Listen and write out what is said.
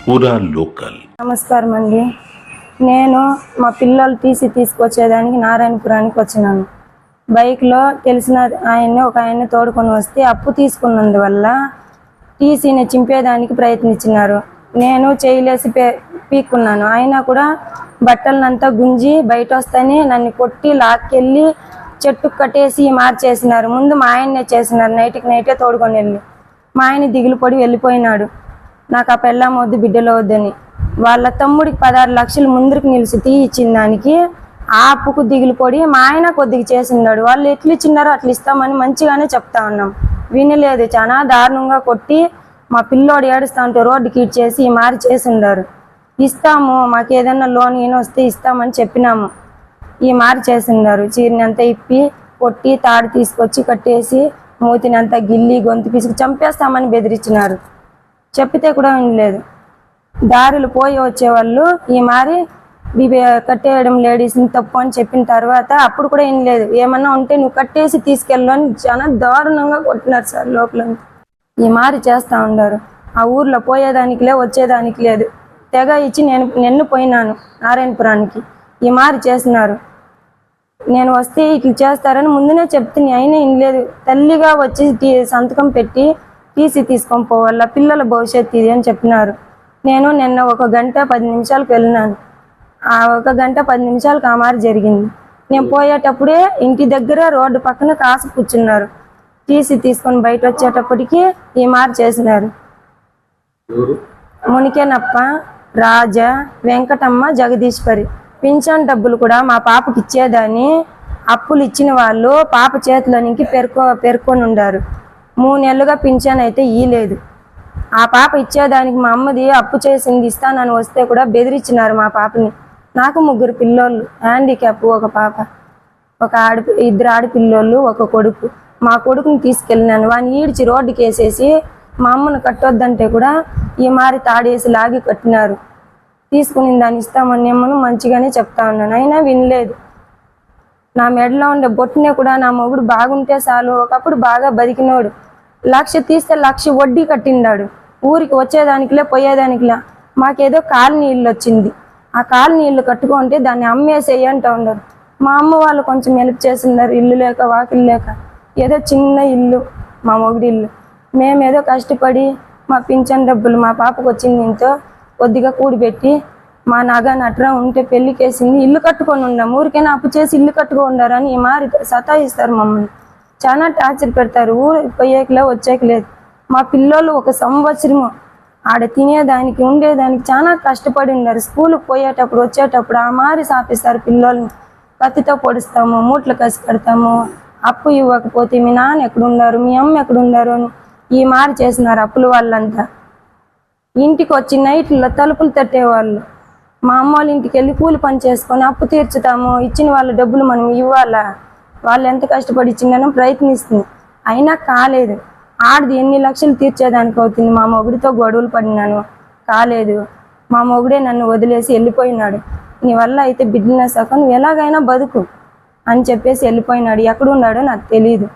పూరా లోకల్. నమస్కారం అండి. నేను మా పిల్లలు తీసుకొచ్చేదానికి నారాయణపురానికి వచ్చినాను. బైక్లో తెలిసిన ఒక ఆయన్ని తోడుకొని వస్తే అప్పు తీసుకున్నందువల్ల టీసీని చింపేదానికి ప్రయత్నించినారు. నేను చేయలేసి పీక్కున్నాను. అయినా కూడా బట్టలనంతా గుంజి బయట వస్తేనే నన్ను కొట్టి లాక్కెళ్ళి చెట్టుకు కట్టేసి మార్చేసినారు. ముందు మా ఆయన్నే చేసినారు. నైటే తోడుకొని వెళ్ళి మా ఆయన దిగులు పడి వెళ్ళిపోయినాడు. నాకు ఆ పెళ్ళాం వద్దు, బిడ్డలు వద్దని. వాళ్ళ తమ్ముడికి 16 లక్షలు ముందుకు నిలిచి ఇచ్చిన దానికి ఆ అప్పుకు దిగులు పడి మా ఆయన కొద్దిగా చేసినాడు. వాళ్ళు ఎట్లు ఇచ్చినారో అట్లా ఇస్తామని మంచిగానే చెప్తా ఉన్నాం. వినలేదు. చాలా దారుణంగా కొట్టి మా పిల్లోడు ఏడుస్తా ఉంటే రోడ్డుకి ఇచ్చేసి చేసిండారు. ఇస్తాము, మాకు ఏదైనా లోన్ వస్తే ఇస్తామని చెప్పినాము. చేసిండారు. చీరని అంతా ఇప్పి కొట్టి తాడు తీసుకొచ్చి కట్టేసి మూతిని అంతా గిల్లి గొంతు పిసికి చంపేస్తామని బెదిరించినారు. చెప్పితే కూడా వినలేదు. దారులు పోయి వచ్చేవాళ్ళు కట్టేయడం లేడీస్ని తప్పు అని చెప్పిన తర్వాత అప్పుడు కూడా వినలేదు. ఏమన్నా ఉంటే నువ్వు కట్టేసి తీసుకెళ్ళు అని చాలా దారుణంగా కొట్టినారు సార్. లోపల చేస్తూ ఉన్నారు. ఆ ఊర్లో పోయేదానికి వచ్చేదానికి లేదు. తెగ ఇచ్చి నేను పోయినాను నారాయణపురానికి. చేసినారు. నేను వస్తే ఇట్లా చేస్తారని ముందునే చెప్తుంది. అయినా వినలేదు. తల్లిగా వచ్చి సంతకం పెట్టి టీసీ తీసుకొని పోవాల, పిల్లల భవిష్యత్తు ఇది అని చెప్పినారు. నేను నిన్న 1 గంట 10 నిమిషాలకు వెళ్ళినాను. ఆ 1 గంట 10 నిమిషాలకు జరిగింది. నేను పోయేటప్పుడే ఇంటి దగ్గర రోడ్డు పక్కన కాసు కూర్చున్నారు. టీసీ తీసుకొని బయట వచ్చేటప్పటికి చేసినారు. మునికేనప్ప, రాజా, వెంకటమ్మ, జగదీశ్వరి. పింఛన్ డబ్బులు కూడా మా పాపకి ఇచ్చేదాన్ని అప్పులు ఇచ్చిన వాళ్ళు పాప చేతిలోనికి పేర్కొని ఉండారు. 3 నెలలుగా పింఛన్ అయితే ఇయ్యలేదు. ఆ పాప ఇచ్చేదానికి మా అమ్మది అప్పు చేసింది ఇస్తానని వస్తే కూడా బెదిరించినారు మా పాపని. నాకు 3 పిల్లోళ్ళు, హ్యాండిక్యాప్, ఒక పాప, 2 ఆడపిల్లోళ్ళు, 1 కొడుకు. మా కొడుకుని తీసుకెళ్ళినాను. వాడిని ఈడ్చి రోడ్డుకి వేసేసి మా అమ్మను కట్టొద్దంటే కూడా తాడేసి లాగి కట్టినారు. తీసుకుని దాన్ని ఇస్తామని ఏమను మంచిగానే చెప్తా ఉన్నాను. అయినా వినలేదు. నా మెడలో ఉండే బొట్టునే కూడా నా మొగుడు బాగుంటే చాలు. ఒకప్పుడు బాగా బతికినోడు. 1,00,000 తీస్తే 1,00,000 వడ్డీ కట్టిండాడు. ఊరికి వచ్చేదానికిలే పోయేదానికిలే. మాకేదో కాలనీ ఇల్లు వచ్చింది. ఆ కాలనీ ఇల్లు కట్టుకుంటే దాన్ని అమ్మేసేయి అంటూ ఉన్నారు. మా అమ్మ వాళ్ళు కొంచెం హెల్ప్ చేసినారు. ఇల్లు లేక వాకిలు లేక ఏదో చిన్న ఇల్లు మా మొగుడి ఇల్లు. మేమేదో కష్టపడి మా పింఛన్ డబ్బులు మా పాపకు వచ్చింది ఇంతో కొద్దిగా కూడిపెట్టి మా నగ నట్రా ఉంటే పెళ్లికేసింది. ఇల్లు కట్టుకొని ఉన్నాం. ఊరికైనా అప్పు చేసి ఇల్లు కట్టుకొని ఉండారని సతాయిస్తారు మమ్మల్ని. చాలా టార్చర్ పెడతారు. ఊరు పోయేకలే వచ్చేకలేదు. మా పిల్లలు 1 సంవత్సరము ఆడ తినేదానికి ఉండేదానికి చాలా కష్టపడి ఉన్నారు. స్కూల్కి పోయేటప్పుడు వచ్చేటప్పుడు సాపిస్తారు. పిల్లల్ని కత్తితో పొడుస్తాము, మూట్లు కసి కడతాము. అప్పు ఇవ్వకపోతే మీ నాన్న ఎక్కడున్నారు, మీ అమ్మ ఎక్కడున్నారు అని చేసినారు అప్పుల వాళ్ళంతా. ఇంటికి వచ్చి నైట్లో తలుపులు తట్టేవాళ్ళు. మా అమ్మ వాళ్ళ ఇంటికి వెళ్ళి కూలి పని చేసుకొని అప్పు తీర్చుతాము, ఇచ్చిన వాళ్ళ డబ్బులు మనం ఇవ్వాలా. వాళ్ళు ఎంత కష్టపడి ఇచ్చిందనో ప్రయత్నిస్తుంది. అయినా కాలేదు. ఆడది ఎన్ని లక్షలు తీర్చేదానికి అవుతుంది. మా మొగుడితో గొడవలు పడినాను, కాలేదు. మా మొగుడే నన్ను వదిలేసి వెళ్ళిపోయినాడు. నీ వల్ల అయితే బిడ్డన సగం ఎలాగైనా బతుకు అని చెప్పేసి వెళ్ళిపోయినాడు. ఎక్కడున్నాడో నాకు తెలియదు.